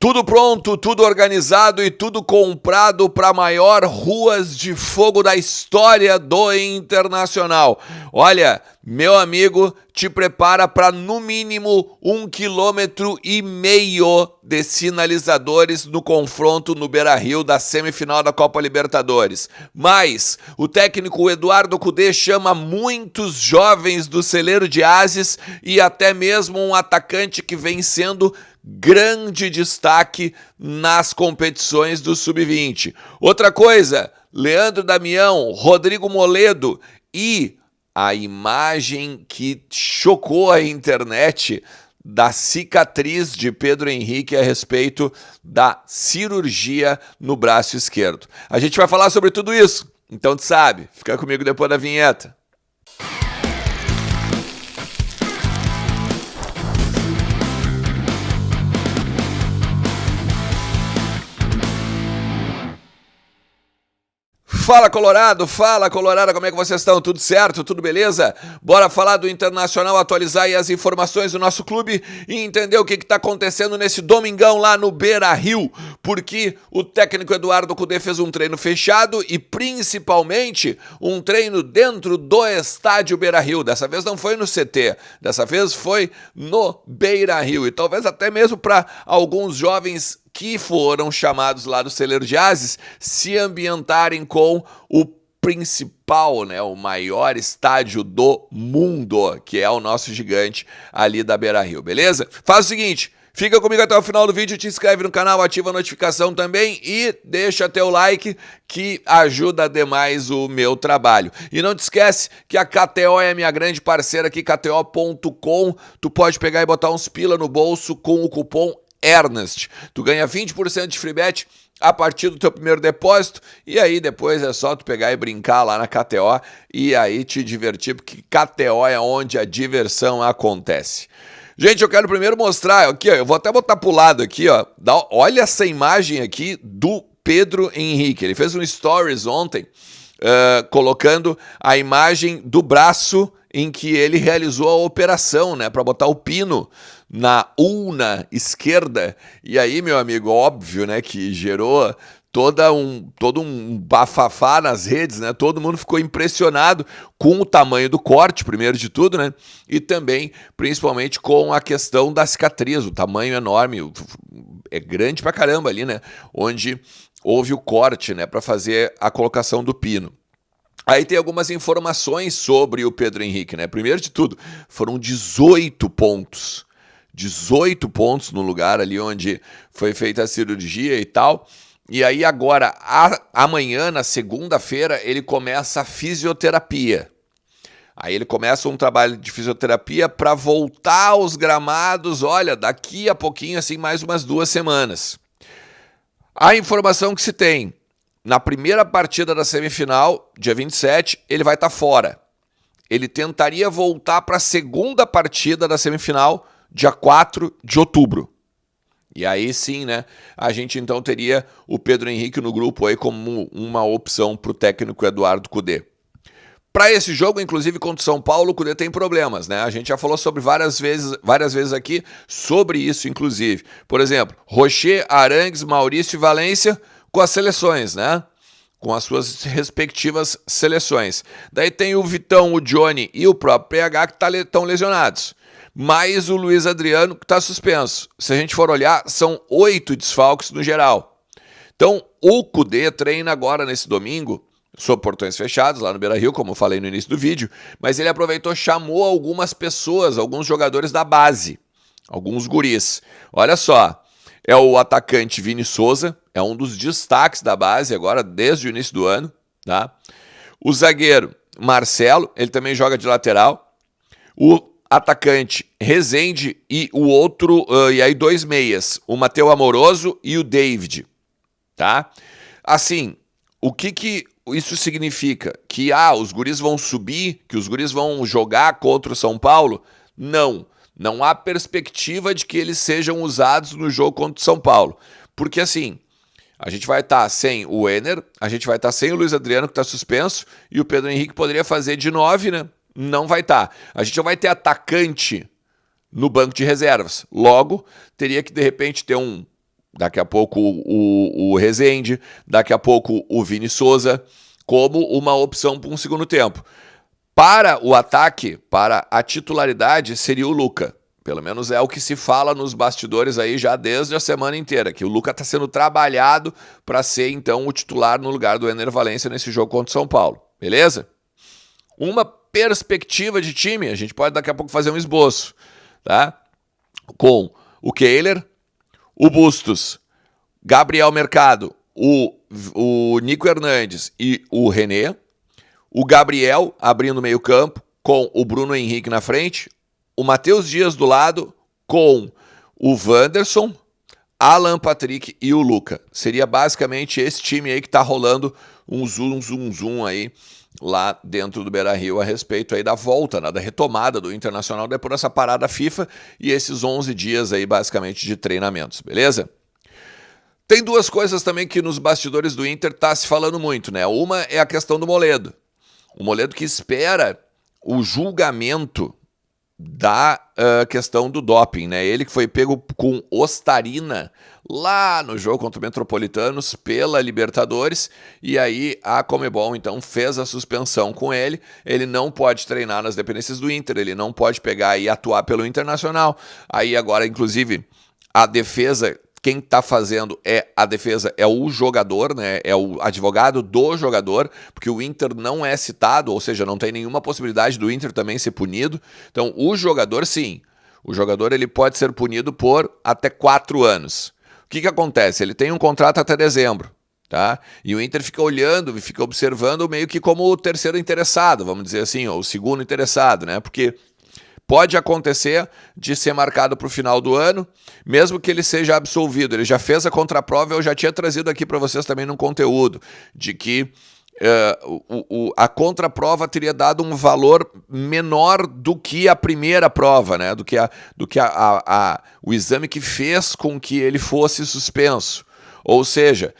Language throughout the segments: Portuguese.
Tudo pronto, tudo organizado e tudo comprado para a maior ruas de fogo da história do Internacional. Olha, meu amigo, te prepara para no mínimo 1,5 km de sinalizadores no confronto no Beira-Rio da semifinal da Copa Libertadores. Mas o técnico Eduardo Cudê chama muitos jovens do celeiro de Ases e até mesmo um atacante que vem sendo grande destaque nas competições do Sub-20. Outra coisa, Leandro Damião, Rodrigo Moledo e a imagem que chocou a internet da cicatriz de Pedro Henrique a respeito da cirurgia no braço esquerdo. A gente vai falar sobre tudo isso, então tu sabe, fica comigo depois da vinheta. Fala Colorado, como é que vocês estão? Tudo certo? Tudo beleza? Bora falar do Internacional, atualizar aí as informações do nosso clube e entender o que está acontecendo nesse domingão lá no Beira-Rio, porque o técnico Eduardo Cudê fez um treino fechado e principalmente um treino dentro do estádio Beira-Rio. Dessa vez não foi no CT, dessa vez foi no Beira-Rio e talvez até mesmo para alguns jovens que foram chamados lá do celeiro de Ases se ambientarem com o principal, né, o maior estádio do mundo, que é o nosso gigante ali da Beira-Rio, beleza? Faz o seguinte, fica comigo até o final do vídeo, te inscreve no canal, ativa a notificação também e deixa teu like que ajuda demais o meu trabalho. E não te esquece que a KTO é a minha grande parceira aqui, KTO.com, tu pode pegar e botar uns pila no bolso com o cupom Ernest. Tu ganha 20% de free bet a partir do teu primeiro depósito e aí depois é só tu pegar e brincar lá na KTO e aí te divertir, porque KTO é onde a diversão acontece. Gente, eu quero primeiro mostrar aqui, ó, eu vou até botar pro lado aqui, ó, olha essa imagem aqui do Pedro Henrique. Ele fez um stories ontem colocando a imagem do braço em que ele realizou a operação, né, para botar o pino na ulna esquerda. E aí, meu amigo, óbvio, né, que gerou todo um bafafá nas redes, né? Todo mundo ficou impressionado com o tamanho do corte, primeiro de tudo, né? E também, principalmente, com a questão da cicatriz, o tamanho enorme, é grande pra caramba ali, né? Onde houve o corte, né, para fazer a colocação do pino. Aí tem algumas informações sobre o Pedro Henrique, né? Primeiro de tudo, foram 18 pontos. 18 pontos no lugar ali onde foi feita a cirurgia e tal. E aí agora, amanhã, na segunda-feira, ele começa a fisioterapia. Aí ele começa um trabalho de fisioterapia para voltar aos gramados, olha, daqui a pouquinho, assim, mais umas 2 semanas. A informação que se tem, na primeira partida da semifinal, dia 27, ele vai estar fora. Ele tentaria voltar para a segunda partida da semifinal, dia 4 de outubro. E aí sim, né, a gente então teria o Pedro Henrique no grupo aí como uma opção para o técnico Eduardo Cudê. Para esse jogo, inclusive contra o São Paulo, o Cudê tem problemas, né? A gente já falou sobre várias vezes aqui sobre isso, inclusive. Por exemplo, Rocher, Arangues, Maurício e Valência com as seleções, né? Com as suas respectivas seleções. Daí tem o Vitão, o Johnny e o próprio PH que estão lesionados. Mais o Luiz Adriano que está suspenso. Se a gente for olhar, são 8 desfalques no geral. Então, o Cudê treina agora nesse domingo, sob portões fechados, lá no Beira-Rio, como eu falei no início do vídeo, mas ele aproveitou, chamou algumas pessoas, alguns jogadores da base, alguns guris. Olha só, é o atacante Vini Souza, é um dos destaques da base agora, desde o início do ano, tá? O zagueiro Marcelo, ele também joga de lateral. O atacante Rezende e o outro, e aí 2 meias, o Mateu Amoroso e o David, tá? Assim, o que isso significa? Que os guris vão subir, que os guris vão jogar contra o São Paulo? Não há perspectiva de que eles sejam usados no jogo contra o São Paulo, porque assim, a gente vai estar sem o Enner, a gente vai estar sem o Luiz Adriano que está suspenso e o Pedro Henrique poderia fazer de 9, né? Não vai estar. A gente já vai ter atacante no banco de reservas. Logo, teria que, de repente, ter um daqui a pouco o Rezende, daqui a pouco o Vini Souza, como uma opção para um segundo tempo. Para o ataque, para a titularidade, seria o Luca. Pelo menos é o que se fala nos bastidores aí já desde a semana inteira, que o Luca está sendo trabalhado para ser, então, o titular no lugar do Ener Valencia nesse jogo contra o São Paulo. Beleza? Uma perspectiva de time, a gente pode daqui a pouco fazer um esboço, tá? Com o Kehler, o Bustos, Gabriel Mercado, o Nico Hernandes e o René, o Gabriel abrindo o meio campo com o Bruno Henrique na frente, o Matheus Dias do lado com o Wanderson, Alan Patrick e o Luca. Seria basicamente esse time aí que tá rolando um zoom aí lá dentro do Beira-Rio a respeito aí da volta, né, da retomada do Internacional depois dessa parada FIFA e esses 11 dias aí basicamente de treinamentos, beleza? Tem duas coisas também que nos bastidores do Inter tá se falando muito, né? Uma é a questão do Moledo. O Moledo que espera o julgamento da questão do doping, né? Ele que foi pego com ostarina lá no jogo contra o Metropolitanos pela Libertadores, e aí a Conmebol então fez a suspensão com ele. Ele não pode treinar nas dependências do Inter, ele não pode pegar e atuar pelo Internacional. Aí agora, inclusive, a defesa, quem está fazendo a defesa é o jogador, né? É o advogado do jogador, porque o Inter não é citado, ou seja, não tem nenhuma possibilidade do Inter também ser punido. Então, o jogador, sim. O jogador ele pode ser punido por até 4 anos. O que acontece? Ele tem um contrato até dezembro, tá? E o Inter fica olhando, fica observando meio que como o terceiro interessado, vamos dizer assim, ou o segundo interessado, né? Porque pode acontecer de ser marcado para o final do ano, mesmo que ele seja absolvido. Ele já fez a contraprova, eu já tinha trazido aqui para vocês também no conteúdo, de que a contraprova teria dado um valor menor do que a primeira prova, né? do que o exame que fez com que ele fosse suspenso. Ou seja,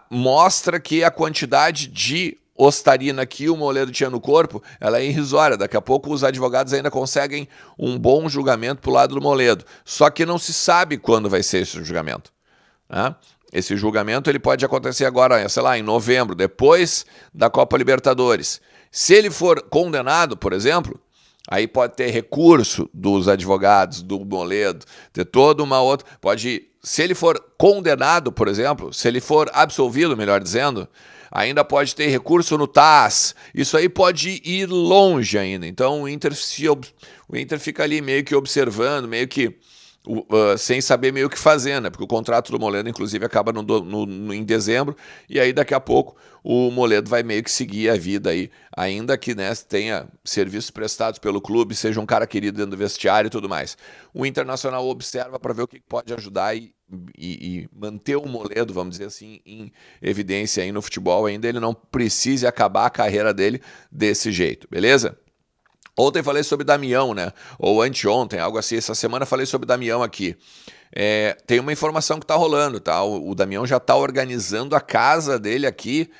mostra que a quantidade de ostarina que o Moledo tinha no corpo, ela é irrisória. Daqui a pouco os advogados ainda conseguem um bom julgamento pro lado do Moledo. Só que não se sabe quando vai ser esse julgamento, né? Esse julgamento ele pode acontecer agora, sei lá, em novembro, depois da Copa Libertadores. Se ele for condenado, por exemplo, aí pode ter recurso dos advogados do Moledo, ter toda uma outra... Se ele for condenado, por exemplo, se ele for absolvido, melhor dizendo, ainda pode ter recurso no TAS. Isso aí pode ir longe ainda. Então o Inter fica ali meio que observando, meio que sem saber meio o que fazer, né? Porque o contrato do Moledo, inclusive, acaba em dezembro, e aí daqui a pouco o Moledo vai meio que seguir a vida aí, ainda que, né, tenha serviços prestados pelo clube, seja um cara querido dentro do vestiário e tudo mais. O Internacional observa para ver o que pode ajudar e manter o Moledo, vamos dizer assim, em evidência aí no futebol, ainda ele não precise acabar a carreira dele desse jeito, beleza? Ontem falei sobre Damião, né? Ou anteontem, algo assim. Essa semana falei sobre Damião aqui. Tem uma informação que tá rolando, tá? O Damião já tá organizando a casa dele aqui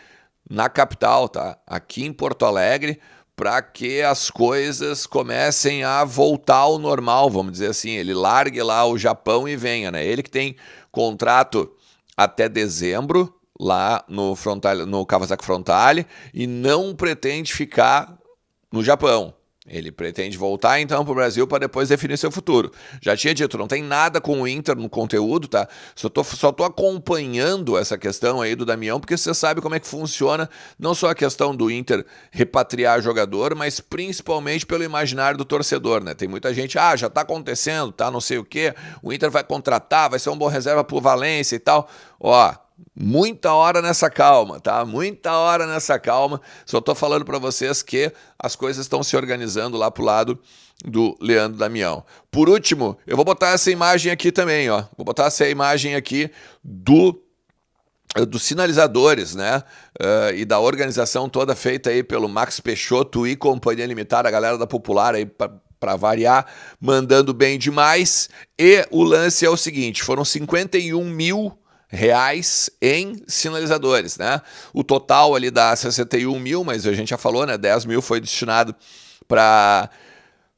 na capital, tá? Aqui em Porto Alegre, para que as coisas comecem a voltar ao normal, vamos dizer assim. Ele largue lá o Japão e venha, né? Ele que tem contrato até dezembro lá no Kawasaki Frontale e não pretende ficar no Japão. Ele pretende voltar então para o Brasil para depois definir seu futuro. Já tinha dito, não tem nada com o Inter no conteúdo, tá? Só tô acompanhando essa questão aí do Damião, porque você sabe como é que funciona, não só a questão do Inter repatriar jogador, mas principalmente pelo imaginário do torcedor, né? Tem muita gente, já tá acontecendo, tá não sei o quê, o Inter vai contratar, vai ser um bom reserva pro Valência e tal. Muita hora nessa calma, tá? Muita hora nessa calma. Só tô falando para vocês que as coisas estão se organizando lá pro lado do Leandro Damião. Por último, eu vou botar essa imagem aqui também, ó. Vou botar essa imagem aqui dos sinalizadores, né? E da organização toda feita aí pelo Max Peixoto e Companhia Limitada, a galera da Popular aí para variar, mandando bem demais. E o lance é o seguinte, foram 51 mil reais em sinalizadores, né? O total ali dá 61 mil, mas a gente já falou, né? 10 mil foi destinado para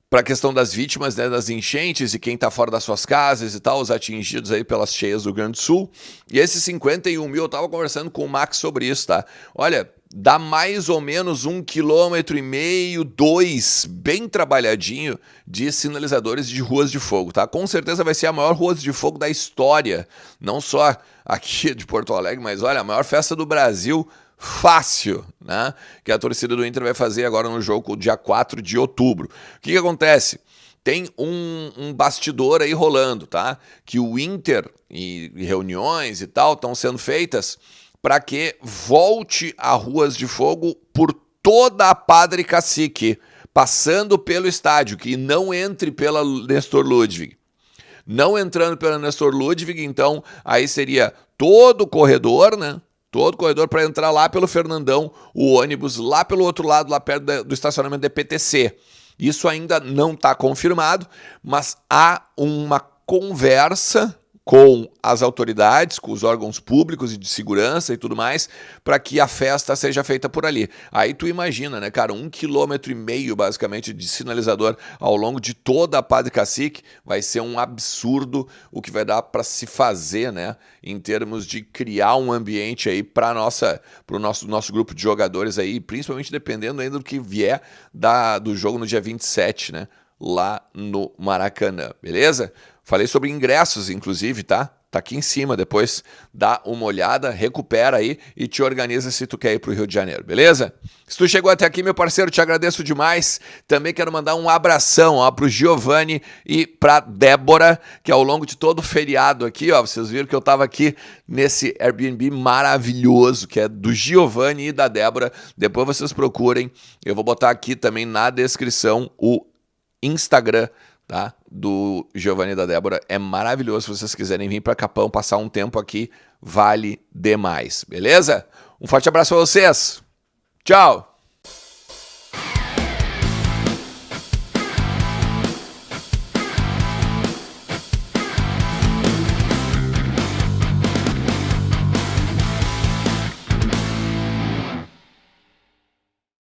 para a questão das vítimas, né, das enchentes e quem está fora das suas casas e tal, os atingidos aí pelas cheias do Rio Grande do Sul. E esses 51 mil, eu estava conversando com o Max sobre isso, tá? Olha, dá mais ou menos 1,5 km, 2, bem trabalhadinho, de sinalizadores de ruas de fogo, tá? Com certeza vai ser a maior rua de fogo da história, não só aqui de Porto Alegre, mas olha, a maior festa do Brasil, fácil, né? Que a torcida do Inter vai fazer agora no jogo, dia 4 de outubro. O que acontece? Tem um bastidor aí rolando, tá? Que o Inter e reuniões e tal estão sendo feitas para que volte a ruas de fogo por toda a Padre Cacique, passando pelo estádio, que não entre pela Nestor Ludwig. Não entrando pela Nestor Ludwig, então aí seria todo o corredor, né? Todo o corredor para entrar lá pelo Fernandão, o ônibus lá pelo outro lado, lá perto do estacionamento da PTC. Isso ainda não está confirmado, mas há uma conversa com as autoridades, com os órgãos públicos e de segurança e tudo mais, para que a festa seja feita por ali. Aí tu imagina, né, cara, 1,5 km basicamente de sinalizador ao longo de toda a Padre Cacique, vai ser um absurdo o que vai dar para se fazer, né, em termos de criar um ambiente aí para o nosso grupo de jogadores aí, principalmente dependendo ainda do que vier do jogo no dia 27, né, lá no Maracanã, beleza? Falei sobre ingressos, inclusive, tá? Tá aqui em cima, depois dá uma olhada, recupera aí e te organiza se tu quer ir pro Rio de Janeiro, beleza? Se tu chegou até aqui, meu parceiro, te agradeço demais. Também quero mandar um abração, ó, pro Giovanni e pra Débora, que ao longo de todo o feriado aqui, ó, vocês viram que eu tava aqui nesse Airbnb maravilhoso, que é do Giovanni e da Débora. Depois vocês procurem, eu vou botar aqui também na descrição o Instagram, tá? Do Giovanni e da Débora. É maravilhoso. Se vocês quiserem vir para Capão, passar um tempo aqui, vale demais, beleza? Um forte abraço para vocês. Tchau!